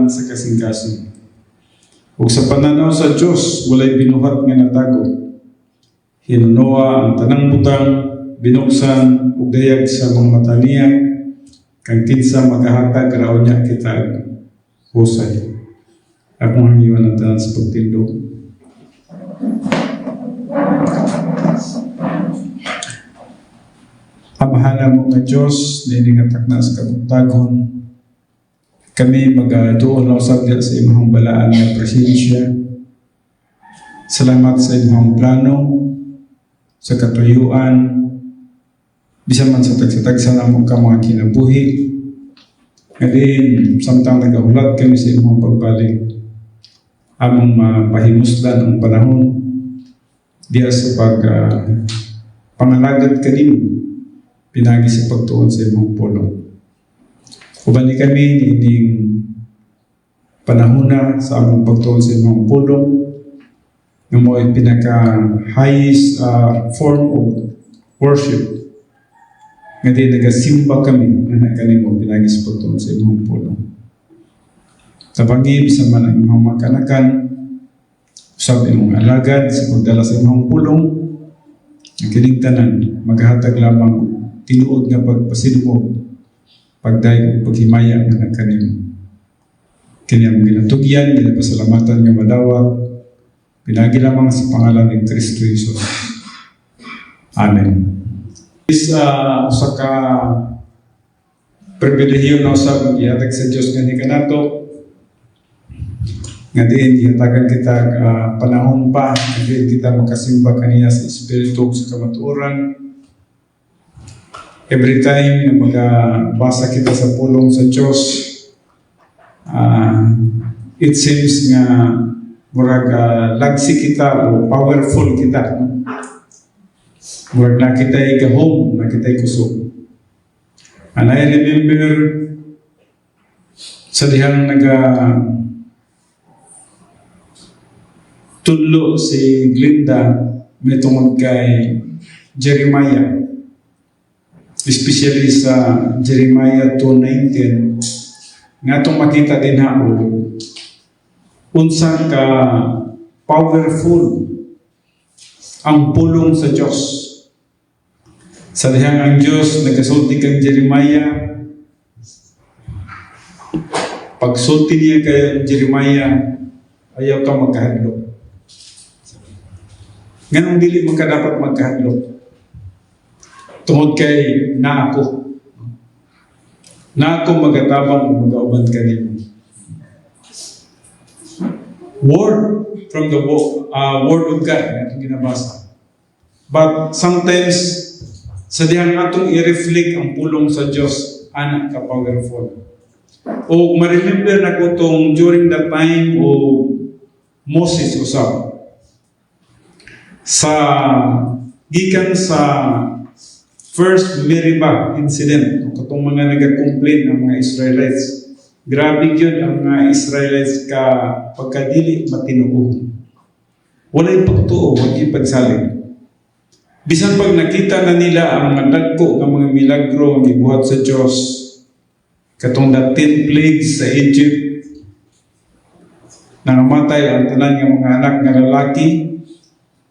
lang sa kasing-kasing. Ug sa pananaw sa Dios walay binuhat nga natago. Hinunoa ang tanang butang, binuksan ug dayag sa mga mata niya, kang kinsa magahatag raw niya kita husay. Akong hangiwan ang tanan sa pagtindog. Amahala mo nga Diyos, niningatak na sa kabutagon. Kami mag-duol na usab diha sa imong balaan nga presensya. Salamat sa imong plano, sa katuyuan, bisan man sa tagsatag sa namong ka mga kinabuhi. Ngayon, samtang nagahulat kami sa imong pagbalik, among mapahimuslan ang panahon diya sa pangalagad kanimo, pinagi sa pagtuon sa imong pulong. Ubani kami nining panahon sa among pagtuon sa imong pulong, nga mo ay pinaka-highest form of worship. Nga di nagasimba kami na kanimo pinagi sa pagtuon sa imong pulong. Tabangib sa man ang imong mga kanakan, usab imong alagad sa pagdala sa imong pulong, ang kining tanan maghatag lamang tinuod nga pagpasidungog, pagdayon ug paghimaya nga nagkanimo. Kini ang ginatugyan, ginapasalamatan nga madawat, pinagi lamang sa pangalan ni Kristo Jesus. Amen. Usa ka pribilehiyo na usab ang gihatag sa Dios nga ni kanato, nga diin gihatagan kita panahon pa, nga diin kita makasimba kaniya sa espiritu sa kamatuoran. Every time na magbasa kita sa pulong sa Diyos, it seems nga murag lagsi kita o powerful kita. Murag na kita'y gahom, na kita'y kusog. And I remember sa dihang tudlo si Glinda may tungod kay Jeremiah. Especially sa Jeremiah 2:19, nga itong makita din unsa ka powerful ang pulong sa Diyos. Sa dihang ang Diyos nagasulti kang Jeremiah, pagsulti niya kay Jeremiah, ayaw ka magkahadlok. Ganong dili man ka dapat magkahadlok. Tungod kay na ako magatabang o magauban kanimo. Word from the Word of God na itong ginabasa. But sometimes, sa dihang atong i-reflect ang pulong sa Diyos, anak ka powerful. O ma-remember na ko itong during that time o Moses usab. Gikan sa first Meribah incident, katong mga nag-complain ng mga Israelites. Grabe yun ang mga Israelites ka pagkadili matinuo. Walay pagtuo, wag ipagsalig. Bisan pag nakita na nila ang madagko ng mga milagro ang gibuhat sa Diyos, katong the 10 plagues sa Egypt, nangamatay ang tanan ng mga anak na lalaki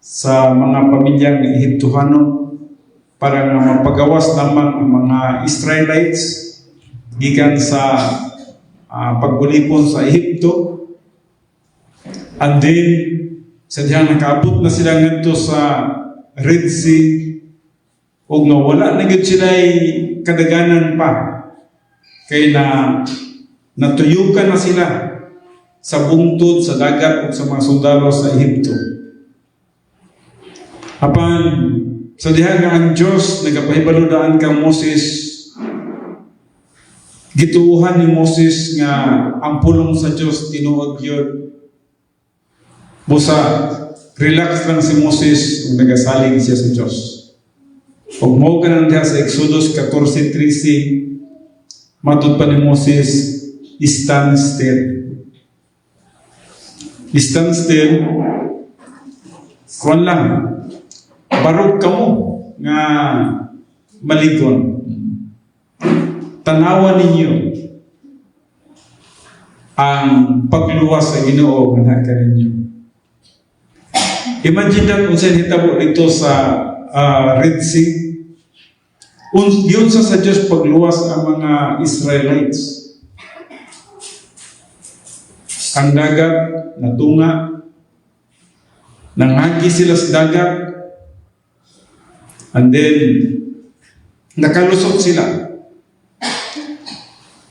sa mga pamilyang Ehiptohano, para nga mapagawas naman ang mga Israelites gikan sa paggulipon sa Ehipto. And then, sa diyang nakaabot na sila ngadto sa Red Sea, o nga wala na gid sila'y kadaganan pa, kay natuyukan na sila sa bungtod, sa dagat, o sa mga sundalo sa Ehipto. Apan, sa diha nga ang Diyos nagapahibaludaan kang Moses, gituuhan ni Moses nga ang pulong sa Diyos tinuod yun. Busa, relax lang si Moses kung nagasalig siya sa Diyos. Pag mo ka nang diha sa Exodus 14:13, matod pa ni Moses, stand still. Stand still, kuwan lang, barog ka mo nga maligon. Tanawa ninyo ang pagluwas sa Ginoo nga kaninyo. Imagine na kung saan hitabo dito sa Red Sea. Yun sa Diyos pagluwas ang mga Israelites. Ang dagat natunga, nanghagi sila sa dagat, and then nakalusot sila.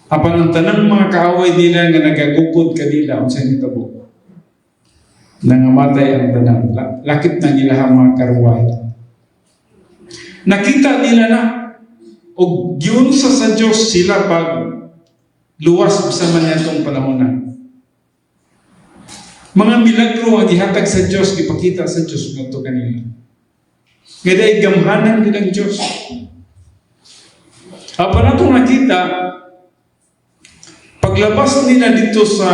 Apan ang tanang mga kaaway nila nga nagagukod kanila kung saan hitabo. Nangamatay ang tanang. Lakip na nila ang mga karuwahe. Nakita nila na o yun sa Diyos sila pag luwas sa man itong panahon na. Mga milagro ang ihatag sa Diyos, ipakita sa Diyos nga ito kanila. Nga dahil gamhanan nilang Diyos. Apa na itong nakita, paglabas nila dito sa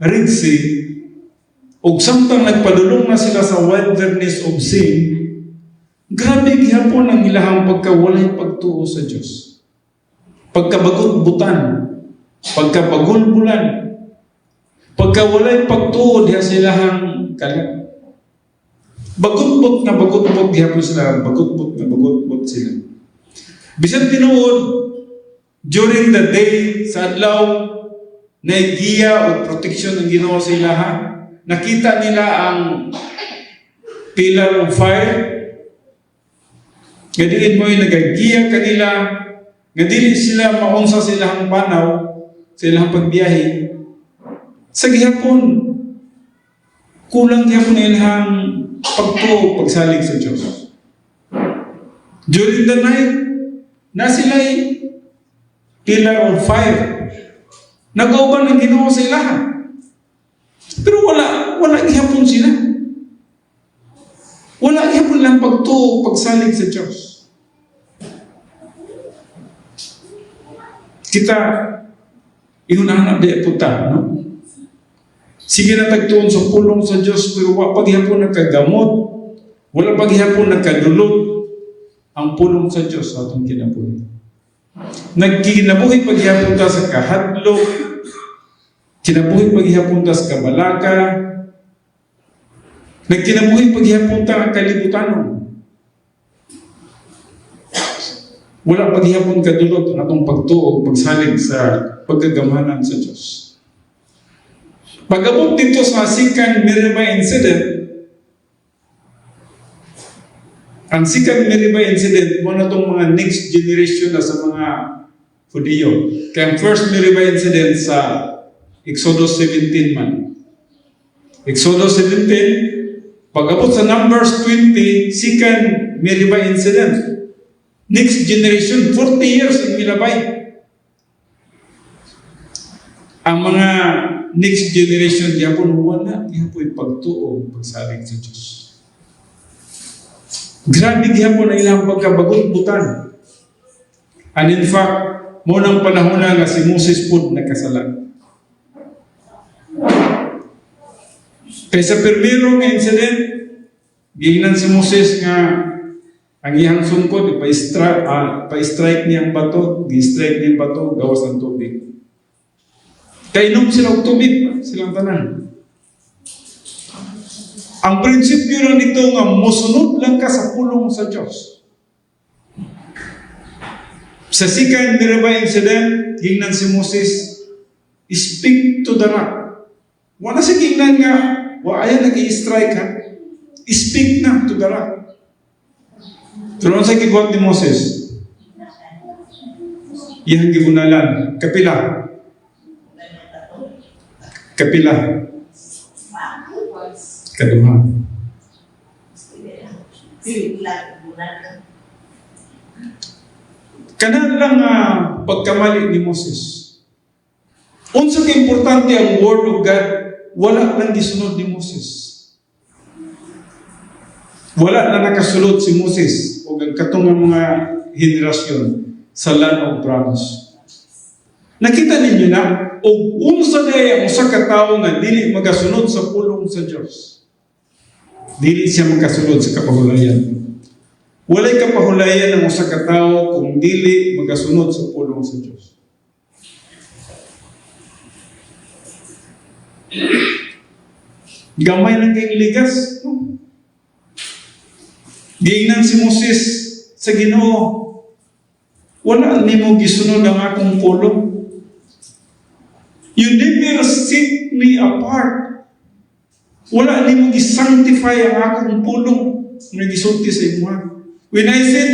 Red Sea, o samtang nagpadulong na sila sa wilderness of sin, grabe gihapon ang ilahang pagkawalay pagtuo sa Diyos. Pagkabagot-butan, pagkabagulbulan, pagkawalay pagtuo diha silahang kalat. Bagot-bot na bagot-bot gihapon sila, bagot-bot na bagot-bot sila. Bisan tinuod, during the day, sa adlaw, na giya o protection ang Ginoo sa ilaha, nakita nila ang pillar of fire. Nga diin mo'y nagagiya kanila, nga dili sila maunsa silang panaw, silang pagbiyahe. Sa gihapon, kulang gihapon ilang pagtuo, pagsalig sa Diyos. During the night, na sila'y pillar of fire. Nag-auban ang Ginoo sa ilaha. Pero wala gihapon sila. Wala gihapon lang pagtuo, pagsalig sa Diyos. Kita, inunahanap di puta, no? Sige na tagtuon sa pulong sa Diyos, pero wala paghihapon nagkagamot, wala paghihapon nagkadulot ang pulong sa Diyos sa atong kinabuhi. Nagkinabuhi paghihapon ta sa kahadlok, kinabuhi paghihapon ta sa kabalaka, nagkinabuhi paghihapon ta ang kalibutanon. Wala paghihapon kadulot ang atong pagtuo, pagsalig sa pagkagamanan sa Diyos. Pag-abot dito sa Second Meribah incident, ang Second Meribah incident, muna itong mga next generation na sa mga Hudiyo. Kaya ang First Meribah incident sa Exodus 17 man. Exodus 17, pag-abot sa Numbers 20, Second Meribah incident. Next generation, 40 years in Milabay. Ang mga next generation, yapon wala, yapon pagtuo, pagsalig sa Diyos. Grabe yapon na ilang pagkabagot-butan. And in fact, munang panahon na nga si Moses po nagkasalan. Kaya sa primero nga incident, gihinan si Moses nga ang iyang sungkod, pa-strike niya ang bato, gi-strike niya ang bato, gawas ng tubig. Kainom sila ang tubig, silang tanan. Ang prinsipyo lang dito nga, musunod lang ka sa pulong sa Diyos. Sa Second Meribah incident, hingnan si Moses, speak to the rock. Wala si hingnan nga, ayan nag-i-strike ha. Speak na to the rock. Pero sa kibot ni Moses, iyang gibunalan, kapila. Kapila. Kaduha. Kanan lang pagkamali ni Moses. Unsa ka importante ang word of God, wala lang gisunod ni Moses. Wala na nakasulod si Moses o katong mga henerasyon sa land of promise. Nakita ninyo na, o unsa day ang usa ka tawo nga dili magasunod sa pulong sa Dios. Dili siya magasunod sa kapahulayan. Walay kapahulayan ang usa ka tawo kung dili magasunod sa pulong sa Dios. Gamay lang kayong ligas. No? Giingnan si Moses sa Ginoo. Wala nimo gisunod ang akong pulong. You never set me apart. Wala nimo gisanctify ang akong pulong nga gisulti sa imuha. When I said,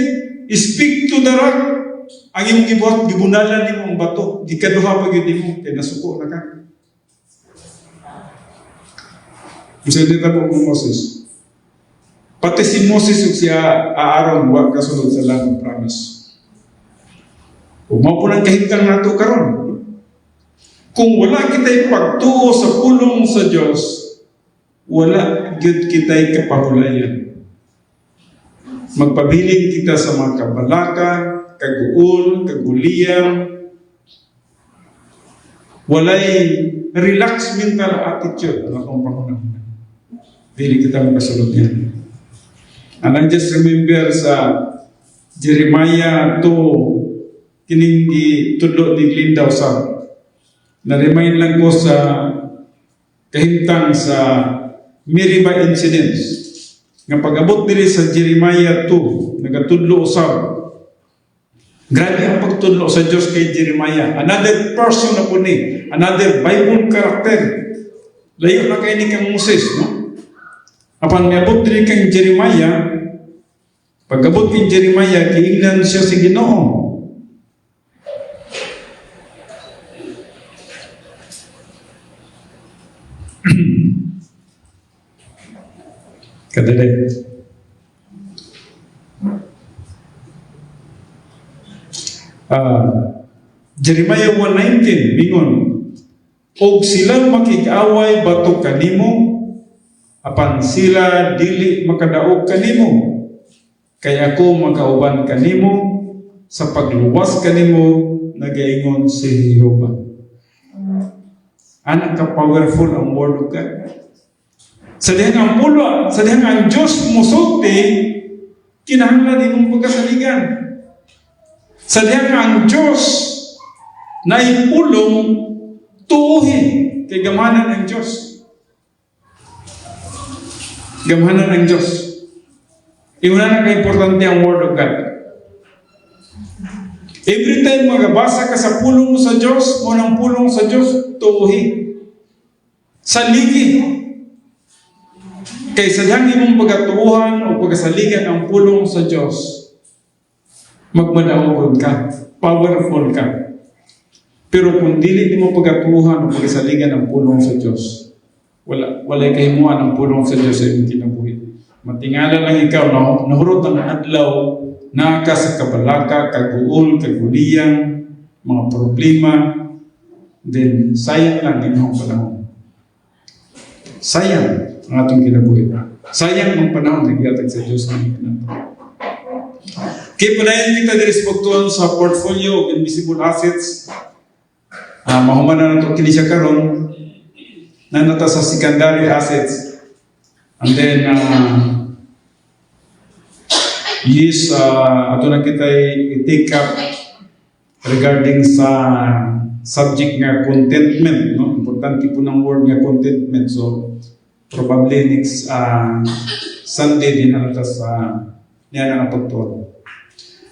speak to the rock, ang imong gibuhat, gibunalan nimo ang bato. Di kaduha pa gyud nimo kay nasuko na ka. Kasi dito po kung Moses. Pati si Moses ug siya Aaron wa kasunod sa langit promise. Kung mao po nang kahintang nato karon. Kung wala kita'y pagtuo sa pulong sa Diyos, wala gyud kita'y kapahulayan. Magpabiling kita sa mga kabalaka, kaguol, kaguliyang, walay relaxed mental attitude. Ano kong pangunang? Dili kita makasulod yan. And I just remember sa Jeremiah 2, kining tudlo ni Lindaw sa na-remind lang ko sa kahimtang sa Meribah incidents. Nga pag-abot diri sa Jeremiah 2, nagatudlo usab. Grabe ang pagtudlo sa Diyos kay Jeremiah. Another person na po ni, another Bible character. Layo na kay ni kang Moses, no? Apan niabot diri kang Jeremiah, pag-abot kay Jeremiah, kiingnan siya sa Ginoo. Kadali. Jeremiah 1:19 bingon, og sila makig-away batok kanimo, apan sila dili makadaog kanimo, kay ako magauban kanimo sa pagluwas kanimo, nagaingon si Jehova. Anak ka powerful ang word of God. Sa dihang ang pulo, sa dihang ang Diyos musulti, kinahanglan imong pagkasaligan. Sa dihang ang Diyos na ipulong, tuuhin kay gamanan ang Diyos. Gamanan ang Diyos. Iuna na ka-importante ang Word of God. Every time magabasa ka sa pulong sa Diyos, o ng pulong sa Diyos, tuuhin. Saligi. Kay sa dihang imong pagatuuhan o pagkasaligan ang pulong sa Diyos, magmadaog ka, powerful ka. Pero kung dili mo pagatuuhan o pagkasaligan ang pulong sa Diyos, wala kahimuan ang pulong sa Diyos sa iyong kinabuhi. Matingala lang ikaw, nahurot ang adlaw, naka sa kabalaka, kaguol, kaguliyang, mga problema, then sayang lang inyong panahon. Sayang ang atong kinabuhi. Sayang ang panahon na gihatag sa Diyos ng kinabuhi. Kaya panayan kita direspektuhan sa portfolio of invisible assets. Mahuman na nato kini siya karon na nata sa secondary assets. And then ato na kita i-take up regarding sa subject nga contentment, no? Importante po ng word nga contentment. So probably next Sunday din nata sa niya nga pagtuon.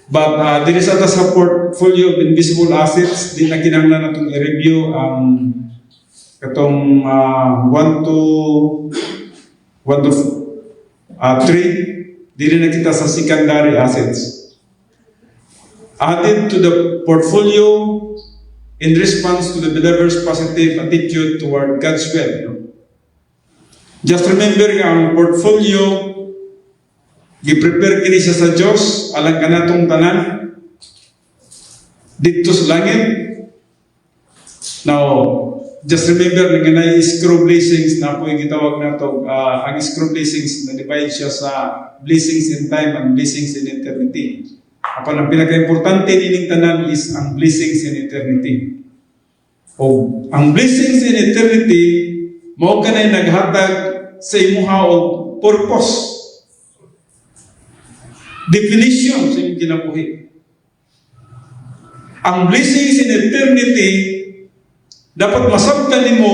But dili sa portfolio of invisible assets, di na kinahanglan natong i-review ang katong 1 to 3. Dili na kita sa secondary assets. Added to the portfolio in response to the believer's positive attitude toward God's will. No? Just remember ang portfolio, gi-prepare kini siya sa Diyos, alang ka natong tanan, dito sa langit. Now, just remember na ganay screw blessings na po yung gitawag na ito. Ang screw blessings, na-divide siya sa blessings in time and blessings in eternity. Apan ang pinaka-importante nining tanan is ang blessings in eternity. O ang blessings in eternity, mao kanay naghatag sa imuha og purpose. Definition sa inyong kinabuhi. Ang blessings in eternity, dapat masabtan nimo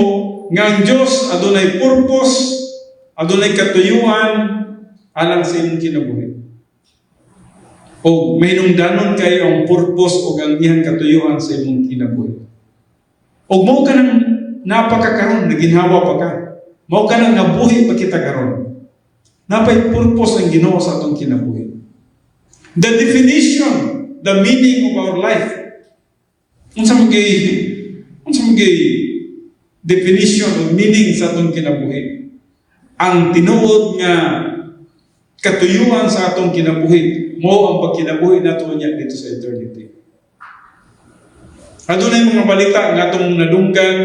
nga ang Diyos adunay purpose adunay katuyuan alang sa imong kinabuhi. O mahinungdanon kayo ang purpose o ang iyang katuyuan sa imong kinabuhi. O mo ka nang napakakaroon, naginhawa pa ka. Mo ka nang nabuhi pa kita karon. Napay purpose ang Ginoo sa atong kinabuhi. The definition, the meaning of our life. Unsa magay definition o meaning sa atong kinabuhi? Ang tinuod nga katuyuan sa atong kinabuhi mo ang pagkinabuhi nato niya dito sa eternity. Adunay mga balita nga atong nadunggan,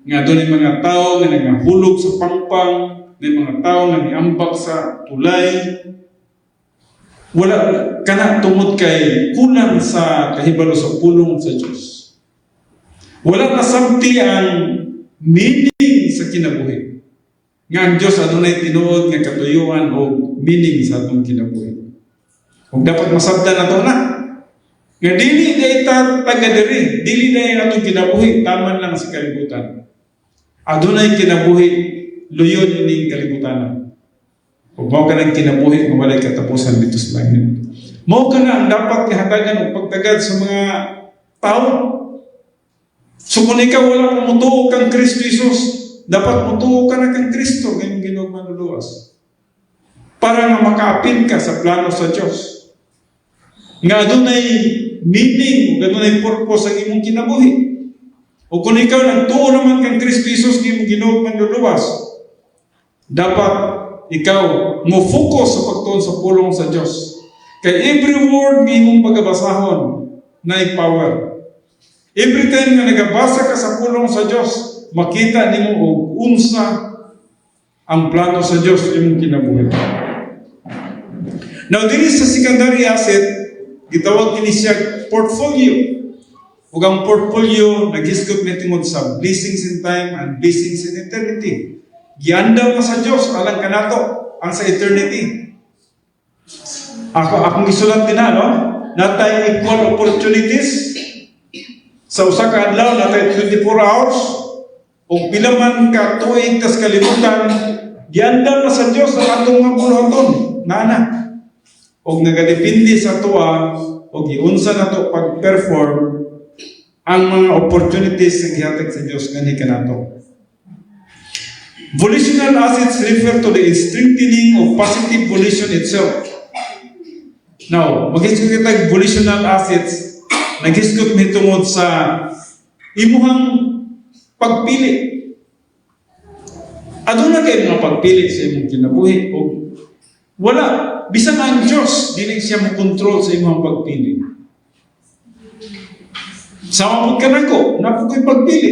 nga adunay mga tao nga nagahulog sa pangpang, may mga tao nga niambak sa tulay. Wala kana tungod kay kulang sa kahibalo sa pulong sa Dios. Wala nasabti ang meaning sa kinabuhi. Nga ang Diyos adunay tinuod nga katuyuan o meaning sa atong kinabuhi. Kung dapat masabda na ito na. Nga dili day taga-diri, dili day atong kinabuhi, taman lang sa kalibutan. Adunay kinabuhi, luyon ining kalibutan. Kung mao ka ng kinabuhi, walay katapusan dito sa langit. Mao ka na ang dapat ihatagan o pagtagad sa mga tao. So kung ikaw wala pumutuo kang Kristo Jesus, dapat mutuo ka na kang Kristo, ngayong Ginoong manluluwas. Para nga makaapin ka sa plano sa Diyos. Nga adunay meaning, adunay purpose ang imong kinabuhi. O kung ikaw nagtuo naman kang Kristo Jesus, ngayong Ginoong manluluwas, dapat ikaw mo focus sa pagtuon sa pulong sa Diyos. Kay every word ng imong pagabasahon na power. Every time na nagabasa ka sa pulong sa Diyos, makita nimo og unsa ang plano sa Diyos sa imong kinabuhi. Now, dili sa secondary asset, gitawag ini siya portfolio. Ug ang portfolio naghisgot ni tungod sa blessings in time and blessings in eternity. Gianda pa sa Diyos alang kanato ang sa eternity. Akong gisulat din no? Natay equal opportunities. Sa usa ka adlaw natay 24 hours. O pila man ka tuig tas kalibutan, gianda pa sa Diyos ang atong mga buhaton. Nana. O nagadepende sa tuwa o giunsa nato pag-perform ang mga opportunities na gihatag sa Diyos kani kanato. Volitional assets refer to the strengthening of positive volition itself. Now, maghisgot kita volitional assets, naghisgot mi tungod sa imuhang pagpili. Aduna kay mga pagpili sa imong kinabuhi o wala, bisan ang Diyos, dili siya mo control sa imong pagpili. Sama po ka na ko, na po ko'y pagpili.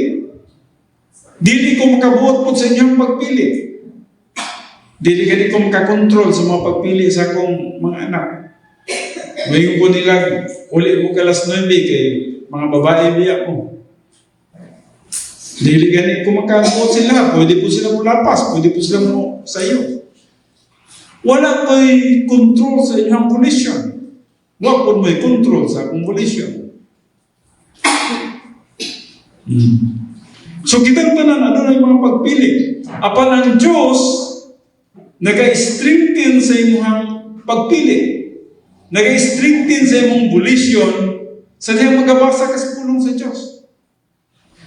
Dili ko makabuot po sa inyong pagpili. Dili ka ko makakontrol sa mga pagpili sa akong mga anak. Ngayon po nila, uli mo kalas 9 kay mga babae biya mo. Dili gani ko makabuot sila, pwede po sila mo lapas, pwede po sila mo sa iyo. Wala ko'y control sa inyong volition. Wala po may control sa akong volition. So kitang tanan, ano na yung mga pagpili? Apan ang Diyos, nag-strengthen sa imong pagpili. Nag-strengthen sa imong volition sa diyang magabasa ka sa pulong sa Diyos.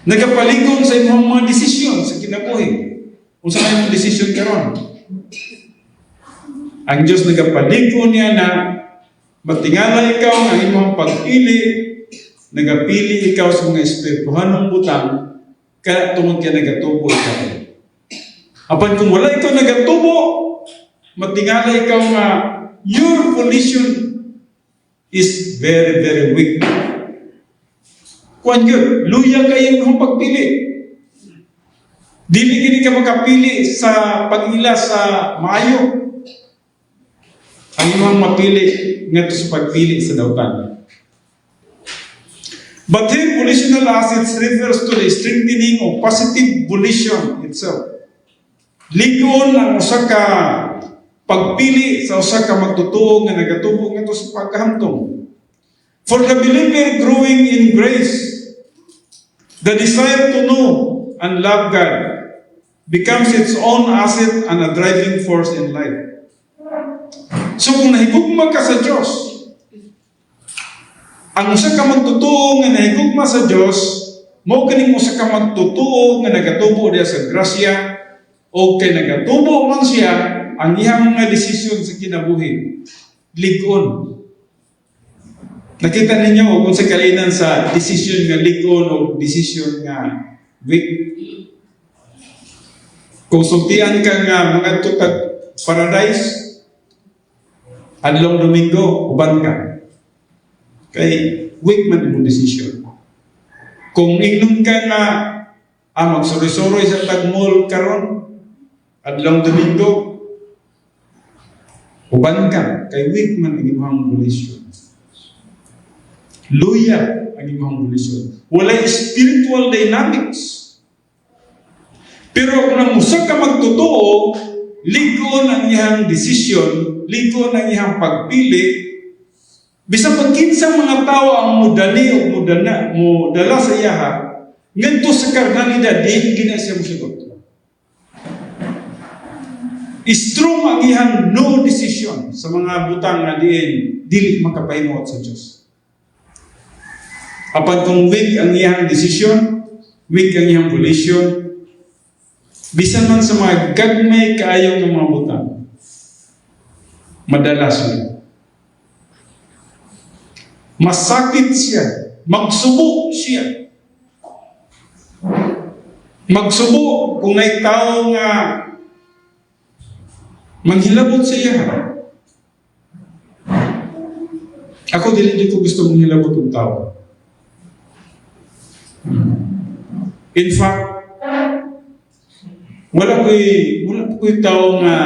Nagapaligon sa imong mga desisyon sa kinabuhi. Kung saan imong desisyon karon. Ang Diyos nagapaligon niya na matingala ikaw ang imong pagpili, nagapili ikaw sa mga espirituhanong butang, kaya tungod ka nagatubo ikaw. Apan kung wala ikaw nagatubo, matingala ikaw nga your volition is very, very weak. Kuan yun, luya kayo ng pagpili. Dili gini ka makapili sa pag-ila sa maayo. Ang imong mapili ngadto sa pagpili sa dautan. But here, volitional assets refers to the strengthening of positive volition itself. Ligon ang usa ka pagpili sa usa ka magtutuo nga nagatubog ngadto sa pagkahamtong. For the believer growing in grace, the desire to know and love God, becomes its own asset and a driving force in life. So kung nahigugma ka sa Diyos, ang usa ka magtutuo nga nahigugma sa Diyos, mao kaning usa ka magtutuo nga nagatubo diya sa grasya, o kay nagatubo man siya, ang iyang mga desisyon sa kinabuhi, ligon. Nakita ninyo kung sa kalinan sa desisyon nga ligon o desisyon nga weak. Kung sultian ka nga mga tutag paradise, adlong Domingo, uban ka. Kay weak man yung desisyon. Kung ingnon ka nga magsuri-suri sa tagmol karon, adlong Domingo, uban ka. Kay weak man ang imong desisyon. Luya ang imong desisyon. Walay spiritual dynamics. Pero kung musa ka magtotoo, ligon ang iyang desisyon, ligon ang iyang pagpili, bisang pagkinsang mga tao ang mudali o mudala sa iyaha, nganto sa karnalidad, di gina siya musugot. Strong ang iyang no decision sa mga butang na dili makapahimot sa Diyos. Apan kung weak ang iyang desisyon, weak ang iyang volition, bisan man sa mga gagmay kaayaw ng mga butang, madalas siya. Masakit siya. Magsubo siya. Magsubo kung may tao nga manghilabot sa iya. Ako di ko gusto manghilabot ng tao. In fact, wala ko'y tao nga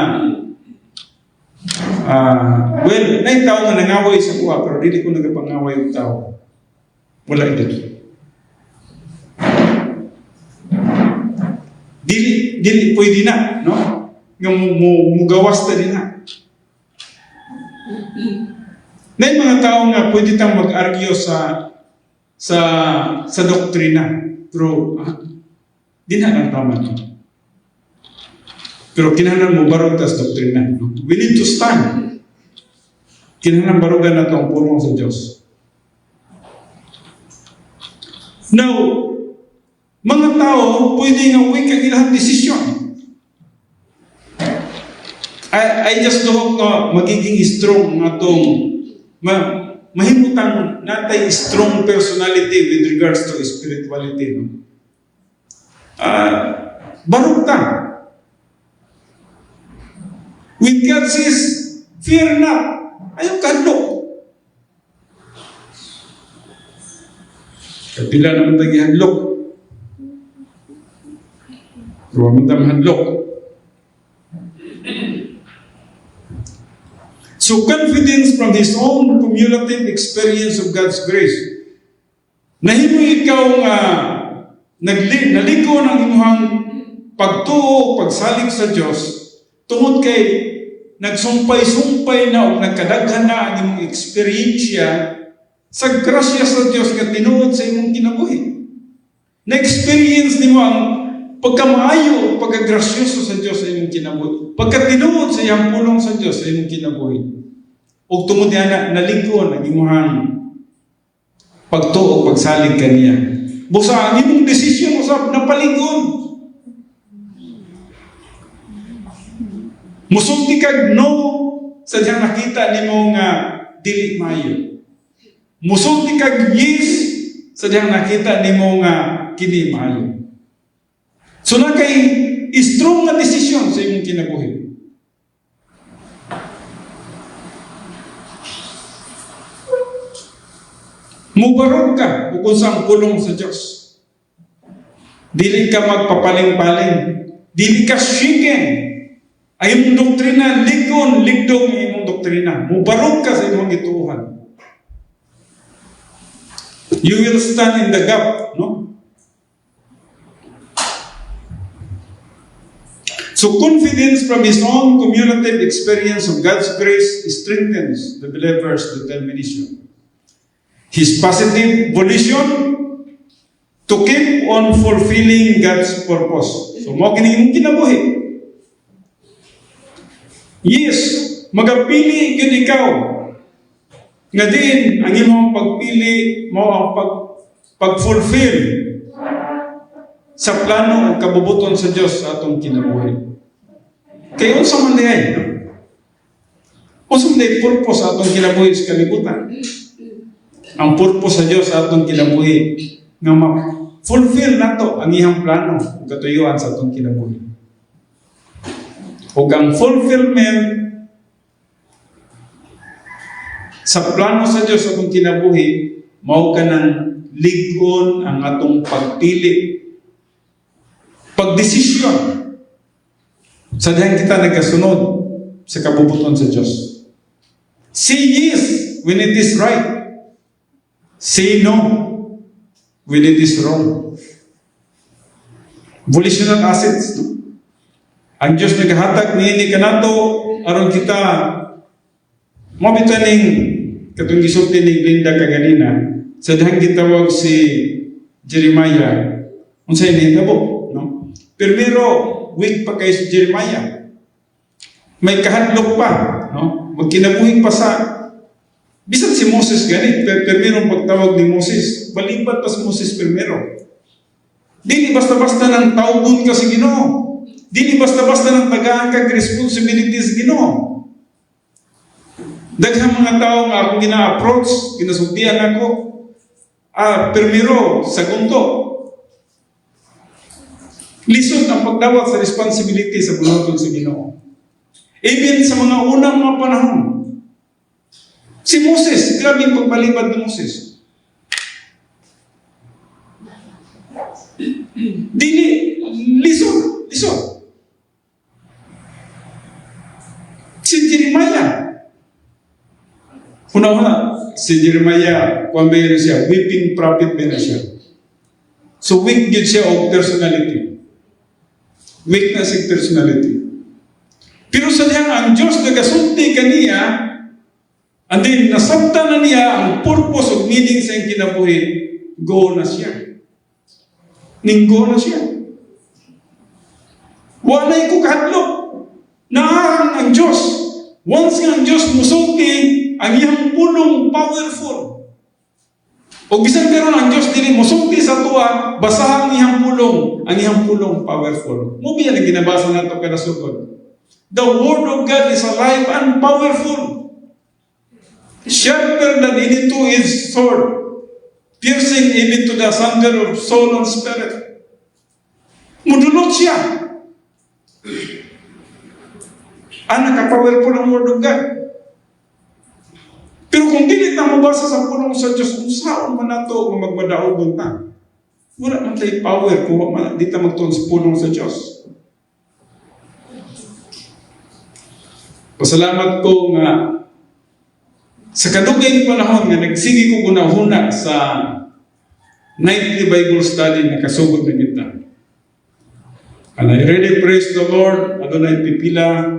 may tao nga nangaway sa kuha, pero dili ko nagapangaway yung tao. Wala ito. Dili pwede na, no? Nga mugawas na din na. May mga tao nga pwede tang mag-argue sa doktrina. Pero, di na lang tama ito. Pero kinahanglan mo barog tas doktrina. We need to stand. Kinahanglan barugan na ito ang pulong sa Diyos. Now, mga tao, pwede nga weak ang ilang desisyon. I just hope na magiging strong na itong mahimutang natay strong personality with regards to spirituality. No? Barog ta. When God says, fear not, ayaw kadlok. Kapila naman tagi hadlok. Ruwa man tagi hadlok. So confidence from his own cumulative experience of God's grace. Nahimo ikaw nga naliko ng imuhang pagtuo, pagsalig sa Diyos, tungod kay nagsumpay-sumpay na o nagkadaghan na ang imong eksperyensya sa grasya sa Diyos nga tinuod sa imong kinabuhi. Na-experience nimo ang pagkamaayo, pagkagrasyoso sa Diyos sa imong kinabuhi. Pagkatinuod sa iyang pulong sa Diyos sa imong kinabuhi. O tungod na nalikon ang imong pagtuo, pagsalig kaniya. Busa ang imong desisyon usab napaligon. Musulti kag no sa diyang nakita nimo nga dili maayo. Musulti kag yes sa diyang nakita nimo nga kini maayo. So na kay strong na desisyon sa imong kinabuhi. Mubarog ka kung saan pulong sa Diyos. Dili ka magpapaling-paling. Dili ka shaken. Ay imong doktrina, ligdong ang imong doktrina. Mubarog ka sa imong gituuhan. You will stand in the gap, no? So confidence from his own cumulative experience of God's grace strengthens the believer's determination. His positive volition to keep on fulfilling God's purpose. So, mo kining kinabuhi. Yes, magapili yun ikaw. Nga din, ang imong pagpili mo ang pag-fulfill sa plano o kabubuton sa Diyos sa atong kinabuhi. Kaya unsa man diay, no? Unsa man diay purpose sa atong kinabuhi sa kalibutan? Ang purpose sa Diyos sa atong kinabuhi nga ma-fulfill nato ang iyang plano o katuyuan sa atong kinabuhi. O ang fulfillment sa plano sa Diyos sa atong kinabuhi, mao ka ng ligon ang atong pagpili, pagdesisyon sa diyan kita nagasunod sa kabubuton sa Diyos. Say yes when it is right. Say no when it is wrong. Volitional assets. No? Ang Diyos naghatag niini kanato aron kita mabitaning katong gisulti ni Glinda kaganina sa dihang gitawag si Jeremiah. Unsay nahitabo, no? Primero, weak pa kay si Jeremiah. May kahadlok pa, no? Magkinabuhi pa sa bisan si Moses ganit, primero pagtawag ni Moses, balipat pa si Moses primero. Dili basta-basta nang tawgon ka sa Ginoo. Dili basta-basta nang tagaan ka responsibilities Ginoo. Daghang mga tao nga akong gina-approach, kinasugdian ako, primero, segundo. Lisod ang pagdawat sa responsibility sa bunuton sa Ginoo. Even sa mga unang mga panahon. Si Moses, grabe yung pagbalibad ni Moses. Dili, lisod. Si Jeremiah, una-una, si Jeremiah, kung mayroon siya, weeping prophet na siya. So, weak yun siya of personality. Weakness of personality. Pero sa diyang ang Diyos nagasulti kaniya, and then nasabta na niya ang purpose of meaning sa iyang kinabuhi, go na siya. Ninggo na siya. Walay ko kahadlok. Naarang ang Diyos. Once nga ang Diyos musulti, ang iyang pulong powerful. O bisan karon ang Diyos dili musulti sa tuwa, basahan ang iyang pulong powerful. Mo biya na ginabasa nato kada sugod. The word of God is alive and powerful. Sharper than any two-edged sword, piercing even to the sunder of soul and spirit. Mudulot siya. Naka-powerful ang word of God. Pero kung dili na mabasa sa pulong sa Diyos, kung saan man nato magmadaogon ta, wala man tayo power kung di ta magtuon sa pulong sa Diyos. Pasalamat ko nga sa kadugay panahon nga nagsigi ko gunahuna sa nightly Bible study na kasugod na kita. And I really praise the Lord. Adonai pipila.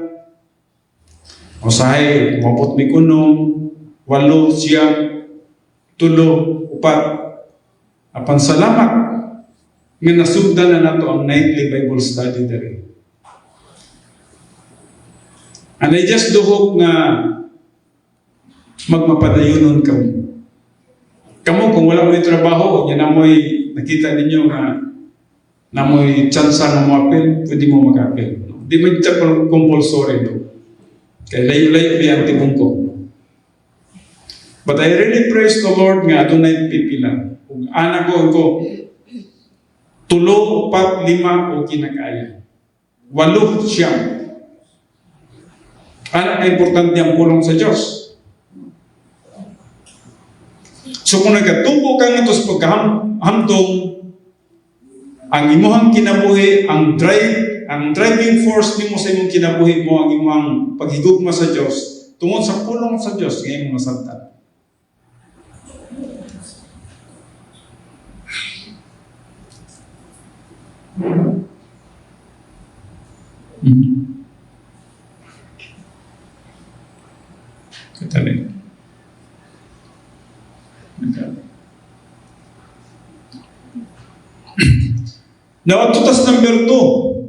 Usahay, mabot mi kunong, 8, 7, 3, 4. Apan salamat nga nasugdan na nato ang nightly Bible study diri. And I just duhok nga magmapadayonon kamo. Kamo kung wala mo trabaho, yan amoy nakita ninyo nga namoy tsansa nga mo apel, pwede mo mag-apel. Di mo ito compulsory do. Kaya layo-layo biyang tibong ko. But I really praise the Lord nga adunay pipila. Kung anak ko, 3, 4, 5 o kinakaya. 8, 7. Anak na importante ang pulong sa Diyos. So kung nagatubo ka nga ito sa pagkahamdong, ang imuhang kinabuhi, ang driving force nimo sa imong kinabuhi mo, ang imong paghigugma sa Diyos, tungod sa pulong sa Diyos, ngayon mga salta. Katali. Now, tutas number 2.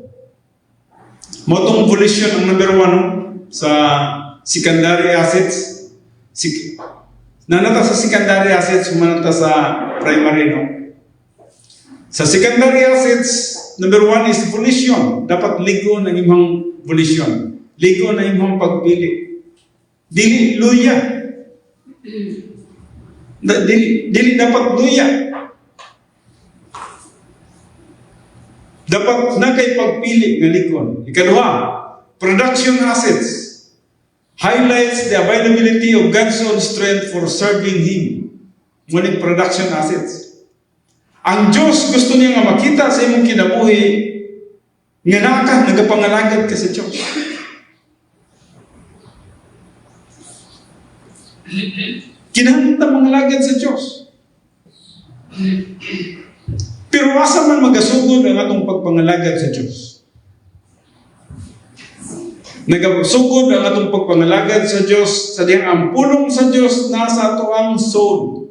Motong volition ang number 1 sa secondary assets. Nanata sa secondary assets, humanata sa primary, no? Sa secondary assets, number 1 is volition. Dapat ligo ng imong volition. Ligo ng imong pagpili. Dili luya. Dili dapat luya. Dapat na kay pagpili ng likon. Ikaduha, production assets highlights the availability of God's own strength for serving Him. Ngunit production assets. Ang Diyos gusto niya nga makita sa imong kinabuhi nga naka nagapangalagad ka sa Diyos. Kinahanglan mangalagad sa Diyos. Pero asa man magasugod ang atong pagpangalagad sa Diyos? Nagasugod ang atong pagpangalagad sa Diyos sa diyang ang pulong sa Diyos nasa ato ang soul.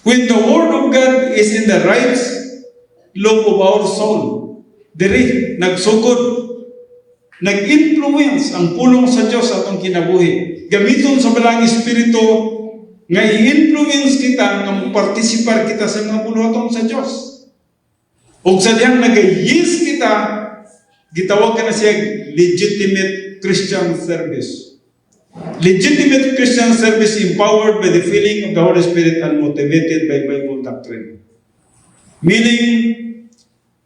When the Word of God is in the right lobe of our soul, diri nagsugod, nag-influence ang pulong sa Diyos sa atong kinabuhi. Gamiton sa balang Espiritu nga i-influence kita, nga participar kita sa mga buloton sa Diyos. O sa diyang nag-yes kita, gitawag ka na siya legitimate Christian service. Legitimate Christian service empowered by the feeling of the Holy Spirit and motivated by Bible doctrine. Meaning,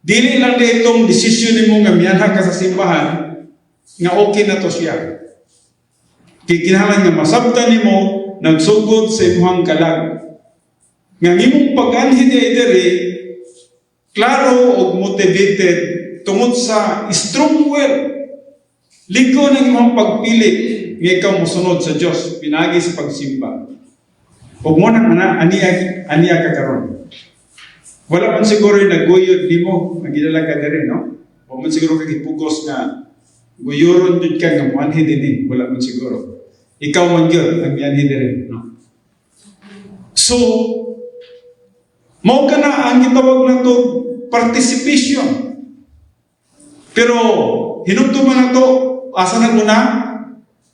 dili lang na itong desisyon mo nga miyanha ka sa simbahan, nga okay na to siya. Kikinahalan nga masabtan nimo nagsugod sa imuhang kalag. Nga imong pag-anhin niya idiri, klaro o motivated tungod sa strong will. Ligo ng imong pagpili nga ikaw musunod sa Diyos, pinagi sa pagsimba. Huwag mo nang aniya ka karon. Wala man siguro yung naguyod di mo, nagidala ka na rin, no? Huwag man siguro kagipugos na guyuron dun ka nga muanhin din, wala man siguro. Ikaw man yun, ang yanhin rin, no? So, mao ka na ang gitawag na to participation. Pero, hinumduman na to, asa na muna?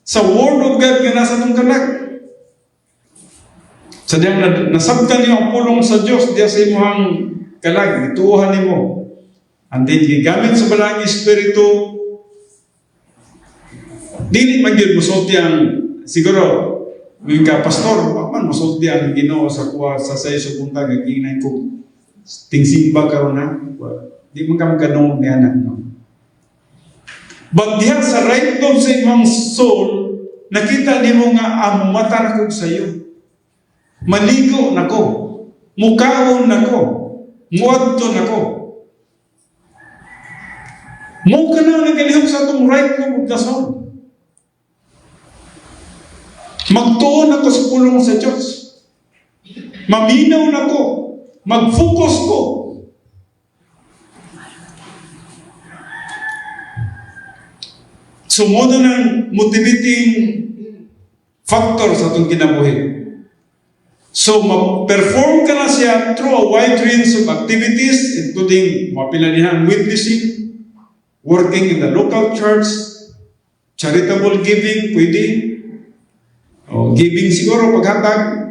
Sa Word of God nga nasa itong kalag. Sa diyang nasabtan niyo ang pulong sa Diyos, diya sa imuhang kalag, ituuhan niyo mo. And then, gigamit sa balang Espiritu, dili magyud musulti ang, siguro, yung ka, pastor, man musulti ang Ginoo sa kuha, sa sayo sa punta, gaginay ko, tingsimba karon na, di man ka magkanong niya na, no? But diha sa right of sa imong soul, nakita ni mo nga ang mata na ko sa iyo. Maligo na ko. Mukaon na ko. Muadto na ko. Mo ka na nagalihok sa itong right of the soul. Magtuon ako sa pulong sa Diyos. Maminaw na ko. Mag-focus ko. So, mo na ng motivating factor sa itong kinabuhi. So, perform ka na siya through a wide range of activities, including mapilanihan witnessing, working in the local church, charitable giving, pwede. O, giving siguro, paghatag.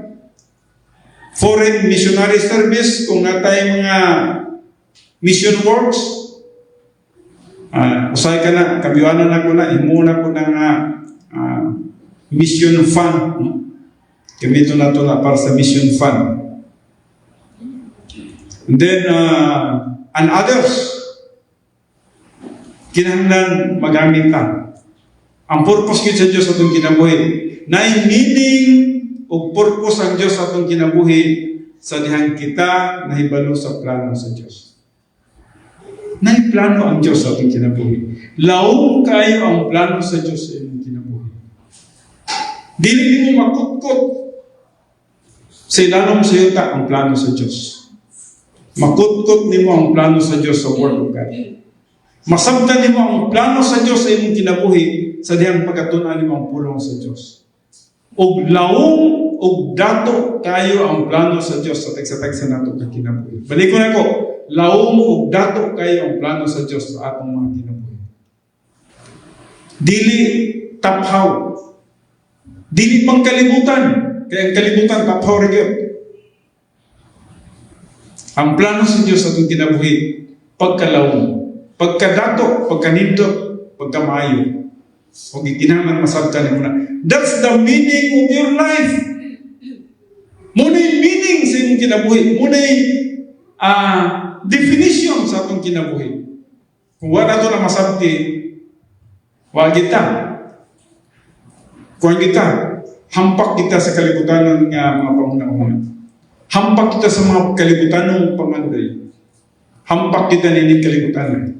Foreign missionary service, kung natay mga mission works, usay ka na, kabiwanan na ko na, imuna ko ng mission fund. Gamito na ito na para sa mission fund. And then, and others, kinahanglan magamit na. Ang purpose ko sa Diyos sa itong kinabuhi, na meaning o purpose ang Diyos sa itong kinabuhi sa dihang kita nahibalo sa plano sa Diyos. Naiplano ang Diyos sa ating kinabuhi. Laong kayo ang plano sa Diyos sa inyong kinabuhi. Dili mo makutkot sa ilalong sa yuta ang plano sa Diyos. Makutkot nimo ang plano sa Diyos sa Word of God. Masabtan nimo ang plano sa Diyos sa inyong kinabuhi sa dihang pagkatunan nimo ang pulong sa Diyos. Og laong og dato kayo ang plano sa Diyos sa tagsa-tagsa nato ka kinabuhi. Balik ko na ko. Laom o dato kayo ang plano sa Diyos sa atong mga kinabuhi. Dili taphaw. Dili pang kalibutan. Kaya ang kalibutan, taphaw rin yun. Ang plano sa Diyos sa itong kinabuhi, pagkalawon, pagkadato, pagkanindot, pagkamayo. Huwag ikinangan masabtan mo na. That's the meaning of your life. Muna yung meaning sa inyong kinabuhi. Muna yung definition sa itong kinabuhi. Kung wala ito na masabti, huwag kita. Kung kita, hampak kita sa kalibutan ng mga pangunahon. Hampak kita sa mga kalibutan ng panganday. Hampak kita na ining kalibutan.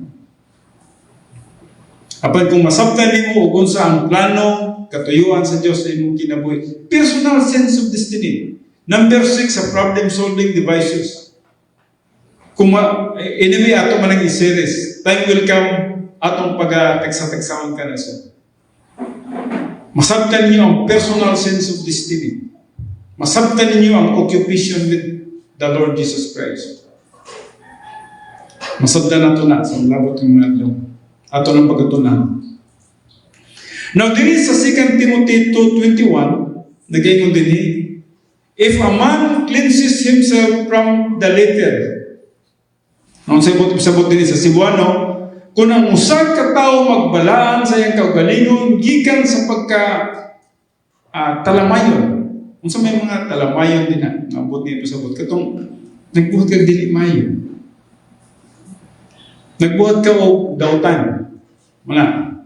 Apan kung masabtan mo kung sa ang plano, katuyuan sa Diyos sa imong kinabuhi. Personal sense of destiny. Number 6 sa problem-solving devices. Kung enemy ato man ang iseries, time will come atong pag-teksa-teksaon ka na siya. Masabtan niyo ang personal sense of destiny. Masabtan niyo ang occupation with the Lord Jesus Christ. Masabtan nato na sa labot ng mga adlaw. Ato ng pagatunan. Now, diri sa 2 Timothy 2:21, nagaingon din if a man cleanses himself from the letter, nung sabot din sa Cebuano, kung ang usa ka tawo magbalaan sa iyang kaugalingon gikan sa pagka talamayon. Unsa may mga talamayon din na abot nito sabot katong nagbuhat ka dili mayo. Nagbuhat ka og dautan. Wala.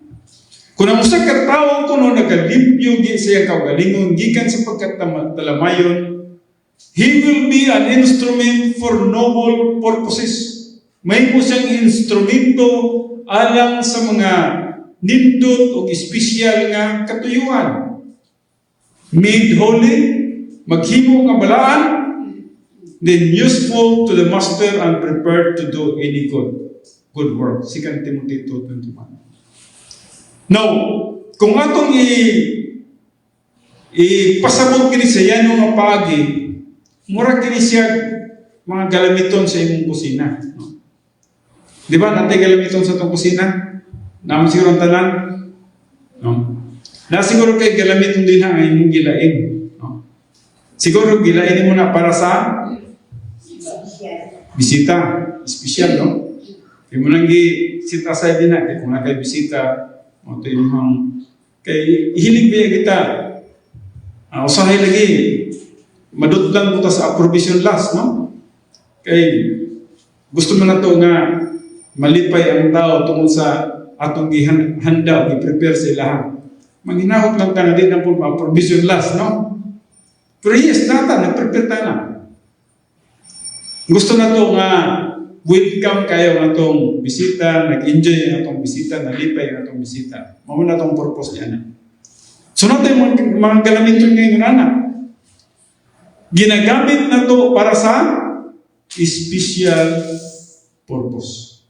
Kung ang usa ka tawo kuno nagalipyo gi sa iyang kaugalingon gikan sa pagkatalamayon, he will be an instrument for noble purposes. May po siyang instrumento alang sa mga nindot o espesyal nga katuyuan. Made holy, maghimo nga balaan, then useful to the master and prepared to do any good work. 2 Timothy 2:21. Now, kung atong ipasabot kini sa yan nga paagi, mura kini siya mga galamiton sa imong kusina. No? Di ba, natay galamiton sa itong kusina? Naman siguro ang tanan? No? Na siguro kay galamiton din ang imong gilain. No? Siguro gilain mo na para sa bisita. Espesyal, no? Kaya mo lang sita sa din na. Kaya kung na kay bisita, ito yung kay hilig ba kita. Usahay lagi. Madutlang mo ta sa approbation last, no? Kay gusto mo na ito nga malipay ang tao tungkol sa atong handa o i-prepare sa ilahan. Manghinahot lang ka na din ang provision last, no? Pero yes, nag-prepare ta na. Gusto na ito nga welcome kayo ng atong bisita, nag-enjoy ang atong bisita, nalipay ang atong bisita. Mauna itong purpose niya na. So natin mga galamiton ngayon na. Ginagamit na ito para sa special purpose.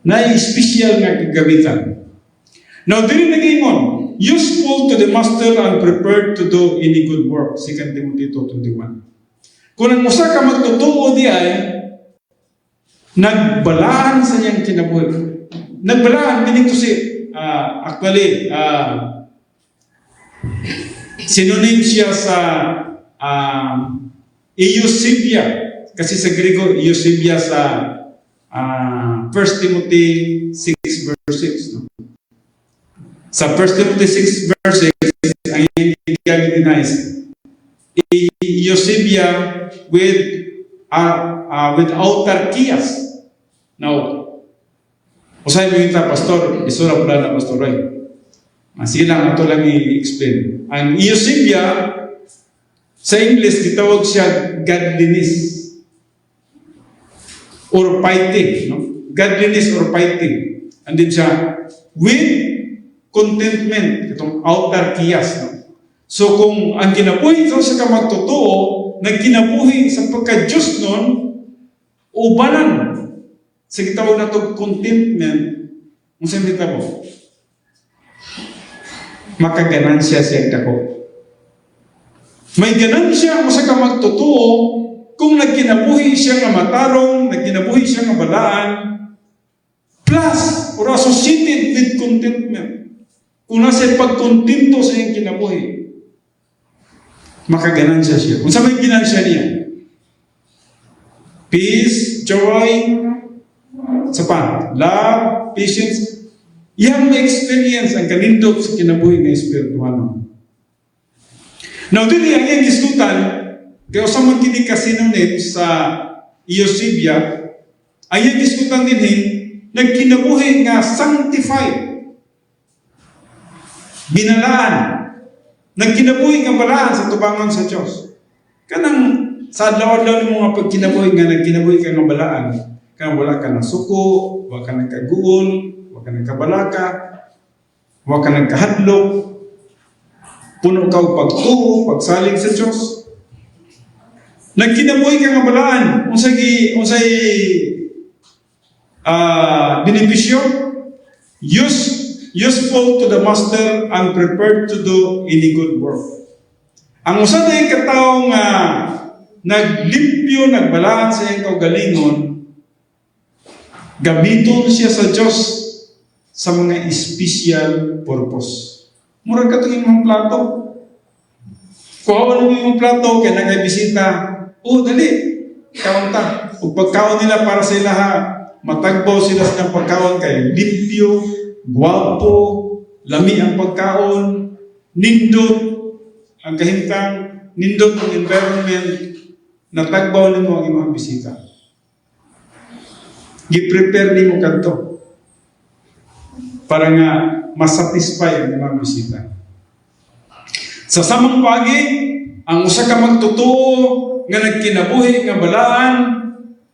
Na-special nga kagamitan. Now, dili nag-ingon, useful to the master and prepared to do any good work. 2 Timothy 2:21. Kung ang usa ka magtutuo di ay, nagbalaan sa iyang kinabuhi. Nagbalaan, meaning to say, actually, synonym siya sa Eusebia. Kasi sa Grego, Eusebia sa 1 Timothy 6 verse 6. No? Sa 1 Timothy 6 verse 6, ang gamit din is Eusebia with autarkias. Now, usay mo yung pastor, isura pala na pastor Roy. Sige lang, ito lang i-explain. Ang Eusebia, sa English, gitawag siya godliness or piety. No? Godliness or piety. Andin siya with contentment, itong autarkias. No? So kung ang kinabuhi sa ka magtotoo, nagkinabuhi sa pagka-Diyos nun, ubanan. Sa gitawag na ito, contentment, kung saan dito mo, makaganansya siya dako. May ganansya mo sa ka magtotoo, kung nagkinabuhi siya nga matarong, nagkinabuhi siya nga balaan, plus or associated with contentment. Kung nasa pagkontento sa iyong kinabuhi, makaganansya siya. Kung sa may ginansya niya, peace, joy, sa pa, love, patience, iyang ma-experience ang kanindot sa kinabuhi ng espirituano. Now, dili ang iyang iskutan, kaya sa magkini kasinunit sa Eusebia, ang iyang iskutan din nagkinabuhi nga sanctified, binalaan, nagkinabuhi nga balaan sa tubangan sa Diyos. Kanang sa adlaw-adlaw ni mga pagkinabuhi nga nagkinabuhi ka nga balaan, kaya wala ka ng suko, wala ka ng kaguol, wala ka ng kabalaka, wala ka ng kahadlok, puno ka o pagtuo, pagsalig sa Diyos. Nagkinabuhi ka nga balaan, unsay benepisyo, useful to the master and prepared to do any good work. Ang usa na katao nga naglimpyo, nagbalaan sa iyang kaugalingon, gamiton siya sa Diyos sa mga special purpose. Murag ka itong imong plato. Kuhawan mo imong plato, kaya nagay-bisita, dali, kaon ta. Kung pagkaon nila para sa ilaha, matagbaw sila sa pagkaon kay limpyo, guwapo, lami ang pagkaon, nindot ang kahimtang, nindot ang environment, natagbaw nimo ang imong bisita. Gi-prepare nimo kadto para nga masatisfy ang imong bisita. Sa samang pagi, ang usa ka magtotoo nga nagkinabuhi nga balaan,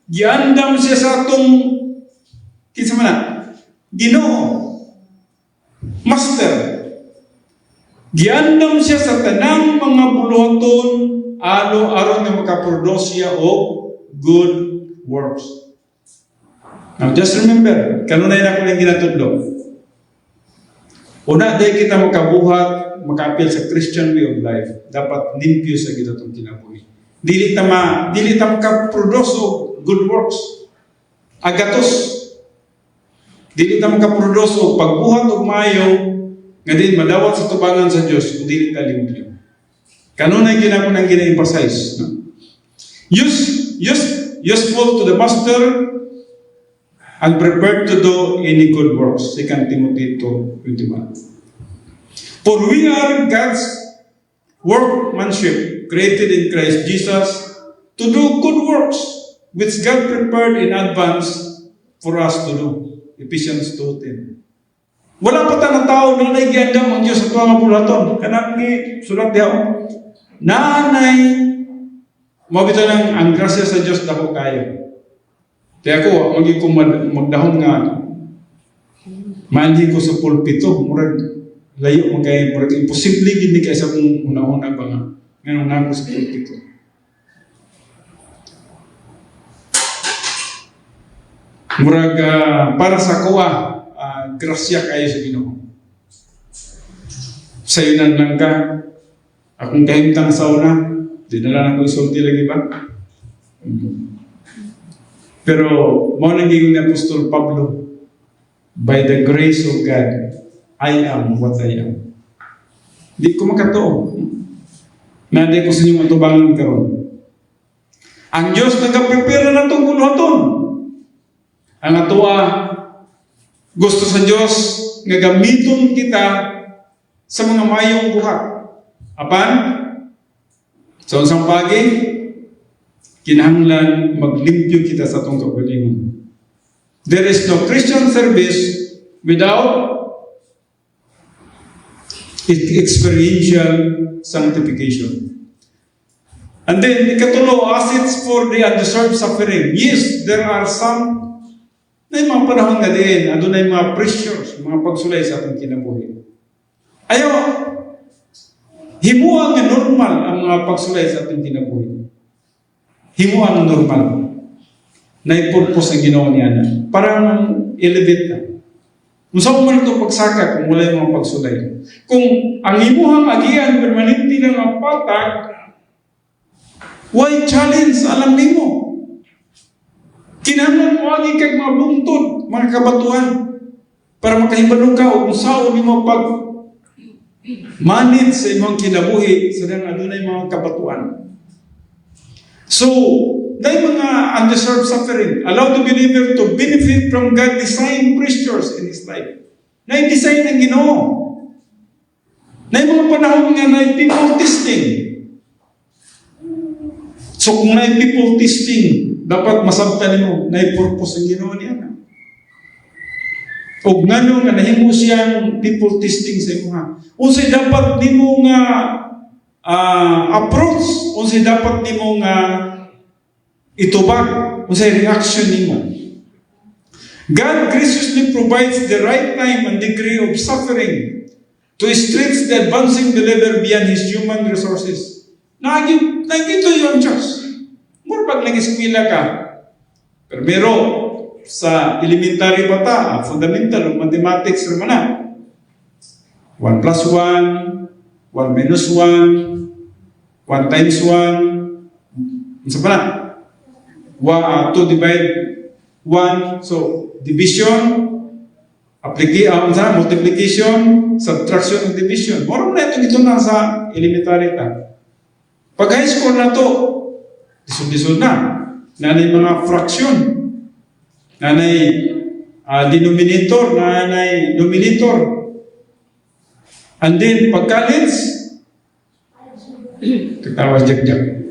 giandam siya sa atong kinsa man Ginoo, Master. Giandam siya sa tanang mga buluhaton aron nga makaproduce siya og good works. Now just remember, kanunay na ko lang ginatudlo. Una, dahil kita makabuhat, makaapil sa Christian way of life, dapat limpyo sa kita itong kinabuhi. Dili ta makaproduce og good works. Agatos. Dili ta makaproduce og pagbuhat og maayo nga din madawat sa tubangan sa Dios kung dili ta limpyo. Kanunay ginako nang gina-emphasize, no? Useful to the master and prepared to do any good works. 2 Timothy 2:21. For we are God's workmanship, created in Christ Jesus, to do good works, which God prepared in advance for us to do. Ephesians 2:10. Wala pa ta na tao na naigiandam ang Diyos sa tuwa nga bulaton. Kanang ni sulat diha, nanay, mabito lang ang grasya sa Diyos dako kayo. Kaya ako, magiging kong magdahon nga, mandi ko sa pulpito, murag layo mo kayo, murag imposible gini kayo sa kong una-una ba nga, ngayon na ako sa pulpito. Murag para sa kuwa, grasya kayo sa Ginoo. Sa'yo lang ka, akong kahimtang sa una, dinala na ko isulti lagi ba? Pero, mo nang gigon ni Apostol Pablo, by the grace of God, I am what I am. Di ko makatuo. Nanday ko sa inyo matubangan karon. Ang Diyos nagka-prepare na itong buluhaton. Ang atuwa, gusto sa Diyos nga gamiton kita sa mga mayong buhat. Apan, sa unsang pagi, kinahanglan maglimpyo kita sa atong kaugalingon. There is no Christian service without experiential sanctification. And then, ikatulo, assets for the undeserved suffering. Yes, there are some na mga panahon nga din, ando na yung mga pressures, mga pagsulay sa atong kinabuhi. Ayaw, himuang nga normal ang mga pagsulay sa atong kinabuhi. Himuang normal. Na ipurpose ang ginawa niya na. Parang elevate na. Kung saan mo man ito pagsaka kung wala yung mga pagsulay. Kung ang imuhang agian, permanente ng mga patag, why challenge alam nimo? Kinahanglan mo ani kag mga bungtod, mga kabatuan, para makahibalo ka o kung saan mo pag manit sa imong kinabuhi sa dang adunay mga kabatuan. So, dahil mga undeserved suffering, allow the believer to benefit from God design pressures in his life. Na-design ng Ginoo. Na mga panahon nga na people testing. So kung na people testing, dapat masabtan mo na purpose ang Ginoo niya. O ngano nga nahimo siyang people testing sa imo ha. Unsay dapat nimo nga approach, unsay dapat nimo nga itubag, unsay reaction nimo. God graciously provides the right time and degree of suffering to stretch the advancing believer beyond his human resources. Nagito yung Diyos. Mura pag nag-eskwila ka, pero sa elementary bata, fundamental of mathematics naman na. 1 plus 1, 1 minus 1, 1 times 1, isa pa na. 2 divide 1, so division, multiplication, subtraction, and division. Moro na ito na sa elementary ta. Pag high school na to, disod na. Nanay mga fraction. Nanay denominator, nanay numerator. And then, pag college, katawas jak-jak.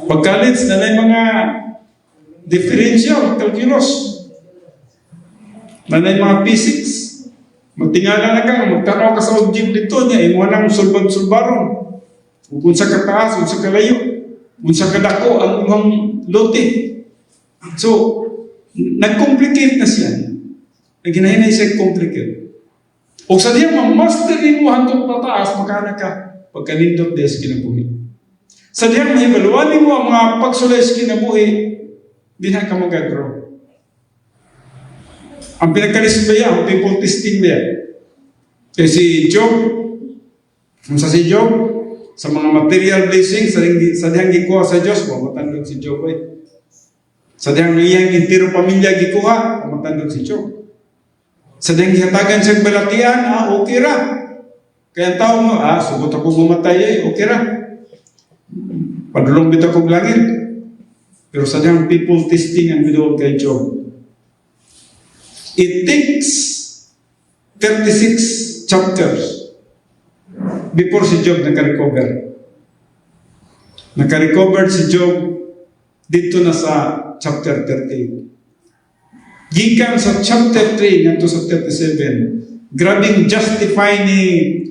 Pag college, nanay mga differential, calculus. Nanay mga physics. Magtingala na ka, magtanaw ka sa object dito niya, imo nang sulbad-sulbaron. Kung sa kataas, kung sa kalayo, kung sa kadako, ang imong lote. So, nag-complicate na siya. Naginahinay siya complicate. O sa diya, ma-master mo hantong pataas, makana ka pagkalindot des kinabuhi. Sa diya, mahibaluan mo ang mga pagsulay sa kinabuhi, di na ka mag-grow. Ang pinagkalis ba yan? Ang people testing ba yan? Kaya si Job, si Job, sa mga material blessings, sa dihang gikuha sa Diyos, matandog si Job eh. Sa dihang iyang intiro pamilya gikuha, matandog si Job. Sa dihang gihatagan siyang balatian, okay ra. Kaya ang tao mo, sugot ako bumatay okay ra. Padulong bit ako langit. Pero sa dihang people testing ang binuod kay Job. It takes 36 chapters before si Job naka-recover. Naka-recover si Job dito na sa chapter 38. Gikan sa chapter 3 ngadto sa 37, grabing justify ni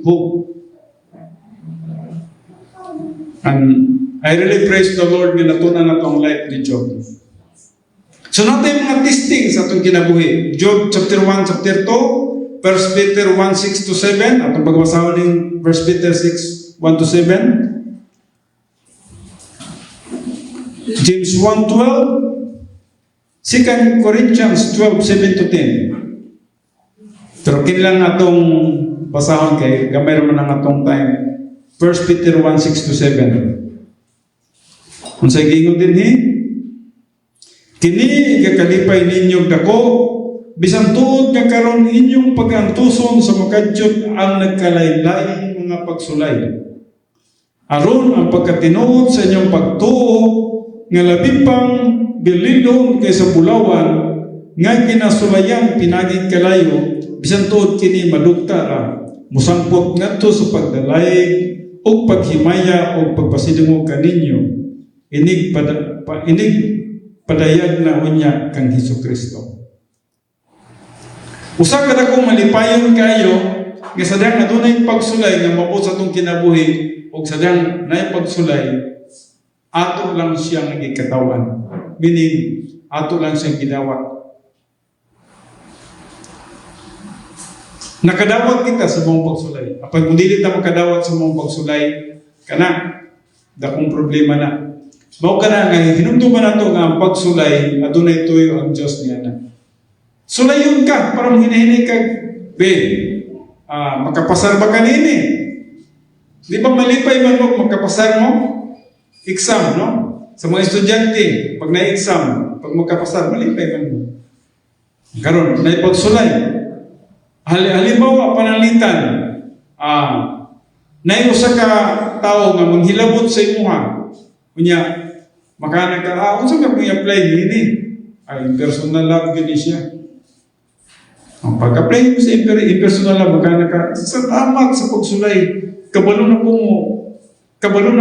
hope. And I really praise the Lord nga natunan na itong life ni Job. So natin mga testing sa itong kinabuhi. Job chapter 1, chapter 2, 1 Peter 1, 6 to 7, atong pagbasahan ng 1 Peter 6, 1 to 7. James 1, 12, 2 Corinthians 12, 7 to 10. Pero kailan atong basahon kay gamay naman ang atong time. 1 Peter 1, 6 to 7. Kung sa gingon din kini gakalipay ninyong dako, bisan tuod nga karon inyong pag-antuson sa makadyot ang nagkalaylay mga pagsulay. Aron ang pagkatinuod sa inyong pagtuo nga labi pang bililon kaysa bulawan nga ginasulayan pinaging kalayo, bisan tuod kini madugta musangpot ngadto sa pagdalay o paghimaya o pagpasidungog kaninyo. Inig padayag na unya kang Hesukristo. Usa ka dakong malipayon kayo nga sadang adunay pagsulay nga mabot sa atong kinabuhi o sadang nay pagsulay ato lang siyang nagikatawan. Meaning ato lang siyang gidawat. Nakadawat kita sa mong pagsulay. Apag kung dili ta makadawat sa mong pagsulay, kana dakong problema na. Mao ka na nga, hinumduman na ito nga ang pagsulay, adunay tuyo ang Diyos niya na. Sulayon ka, para hinahinay ka, makapasar ba ka nini? Di ba malipay man mo, makapasar mo? Exam, no? Sa mga estudyante, pag na-exam, pag magkapasar, malipay man mo. Karon, na ipagsulay. Halimbawa, panalitan, na usa ka tao nga manghilabot sa imuha. Kunya, makanak ka, unsa ka pag-apply nini? Ay, personal love gani siya. Ang pag-apply mo sa impersonal love, makanak ka, sa tamat sa pagsulay, kabalo na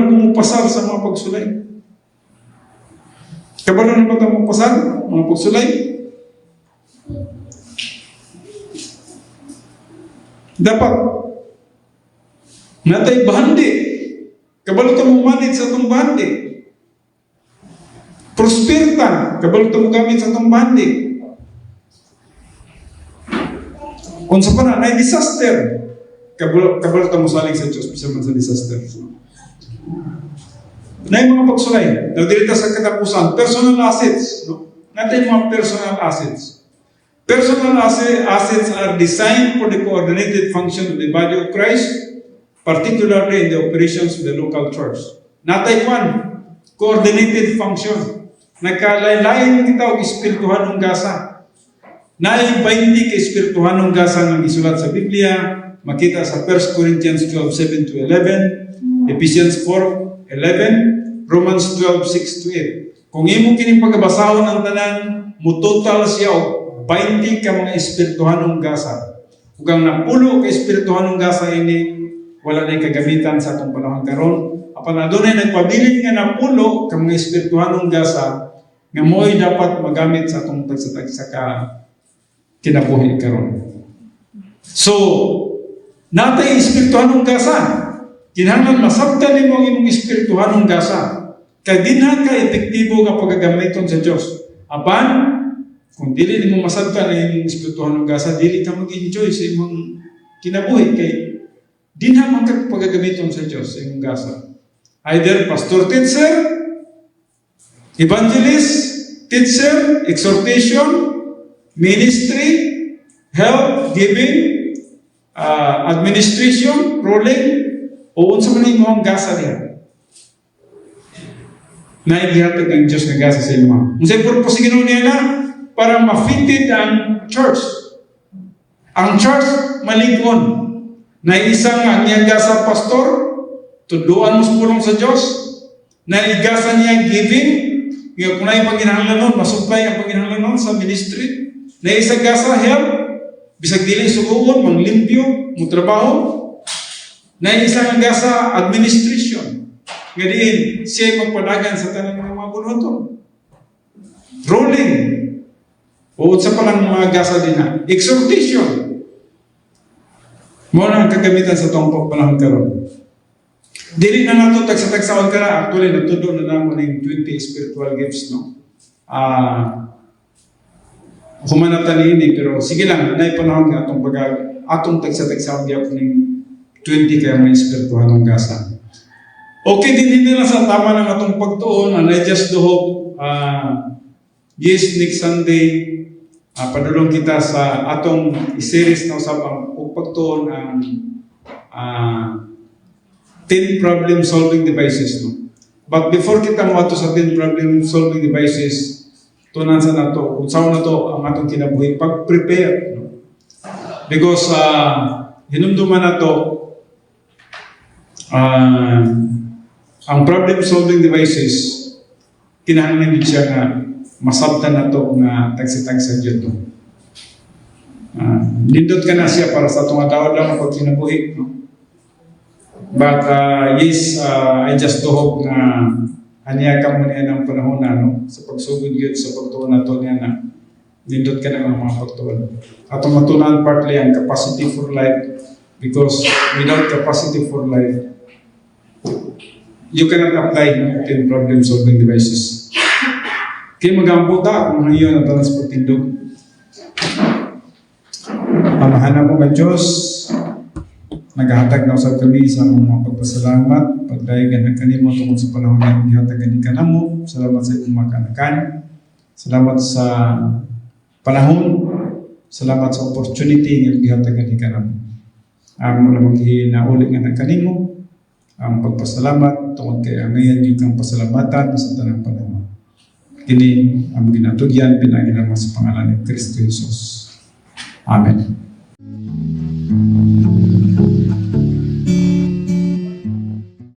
po mo pasar sa mga pagsulay. Kabalo na ba mo pasar, mga pagsulay? Dapat natay bahandi. Kabalo ta mo manit sa itong bahandi. Prosperita. Kabalo ta mo gamit sa itong bahandi. Kung sa pana, na disaster. Kabalo ta mo saling sa Diyos, bisa man sa disaster. Na yung mga pagsulay, na dirita sa katapusan, personal assets. No? Natay mga personal assets. Personal assets are designed for the coordinated function of the body of Christ, particularly in the operations of the local church. Natay kwan, coordinated function. Nagkalain kita og espirituhan ng gasa. Naay 20 ka espirituhan ng gasa ng isulat sa Biblia, makita sa 1 Corinthians 12:7-11, Ephesians 4:11, Romans 12:6-8. Kung imo kining pagabasahon ang tanan, mutotal siya og 20 ka mga espirituhan ng gasa. Kung ang napulo ka espirituhan ng gasa ini, wala na kagamitan sa atong panahon karon. Apan na doon ay nagpabilin nga napulo ka mga espirituhan ng gasa nga mo'y dapat magamit sa atong tagsa ka kinabuhi karon. So, natay espirituhan ng gasa. Kinahanglan masabtan nimo ang imong espirituhan ng gasa. Kay dinha ka epektibo nga pagagamiton sa Dios. Apan kung dili mo masabtan ang imong espirituhan ng gasa, dili ka mag-enjoy sa imong kinabuhi kay dinha man ka pagagamiton sa Dios sa imong gasa. Either pastor teacher, evangelist, teacher, exhortation, ministry, help, giving, administration, ruling, o unsa man imong gasa diha. Na igihatag ang Dios nga gasa sa imo. Unsay purpose Ginoo niya na? Para ma-fitted ang church. Ang church malingon. Na isang ang iyang gasa pastor, tuduan mo pulong sa Diyos, na igasa niya giving, kung na yung panghinahanglan nun, masupply ang panghinahanglan nun sa ministry, na isang gasa help, bisag dili suguon, manglimpyo, mutrabaho, na isang gasa administration, nga diin, siya magpadagan sa tanang mga bunuton. Ruling, o sa palang mga gasa din na. Exhortation. Muna ang kagamitan sa itong panahon karon. Dili na nato tagsa-tagsaon ka na. Actually, natudo na naman ng 20 spiritual gifts, no? Humanatan ini, pero sige lang, na panahon nga atong tagsa-tagsaon diya ng 20 kaya may spiritual ng gasa. Okay, din nila sa tama ng atong pagtuon, and I just do hope, yes, next Sunday, padulong kita sa atong series na usapang pagtuon ang 10 problem solving devices. No? But before kita mo ato sa 10 problem solving devices, tunan sa nato, kung saan na to ang atong kinabuhi, pag-prepare. No? Because hinumduman na to, ang problem solving devices, kinahanglan din siya nga masabtan na to nga tagsitag sa Diyo to. Nindot ka na siya para sa itong tawad lang pag kinabuhi. No? But yes, I just do hope na aniya ka mo niya ng panahon na sa pagsugod yun sa pagtuon na to niya na nindot ka na mga pagtuon. Atong matunan partly ang capacity for life, because without capacity for life, you cannot apply 10 problem solving devices. Kaya mag-amputa kung ngayon ang talang sa pagtindog. Pamahanan mo nga Diyos, naghahatag na usap kami sa mga pagpasalamat, pagdayagan ng kanimo tungkol sa panahon na ihatagan ni kanamo. Salamat sa iyong mga kanakan. Salamat sa panahon. Salamat sa opportunity ng ihatagan ni kanamo. Ang mo namang hinaulit nga ng kanimo. ang pagpasalamat tungod kay angayan ikang pasalamatan sa tanang panahon. Kini ang ginatugyan pinaginawa sa pangalan ni Kristo Jesus. Amen.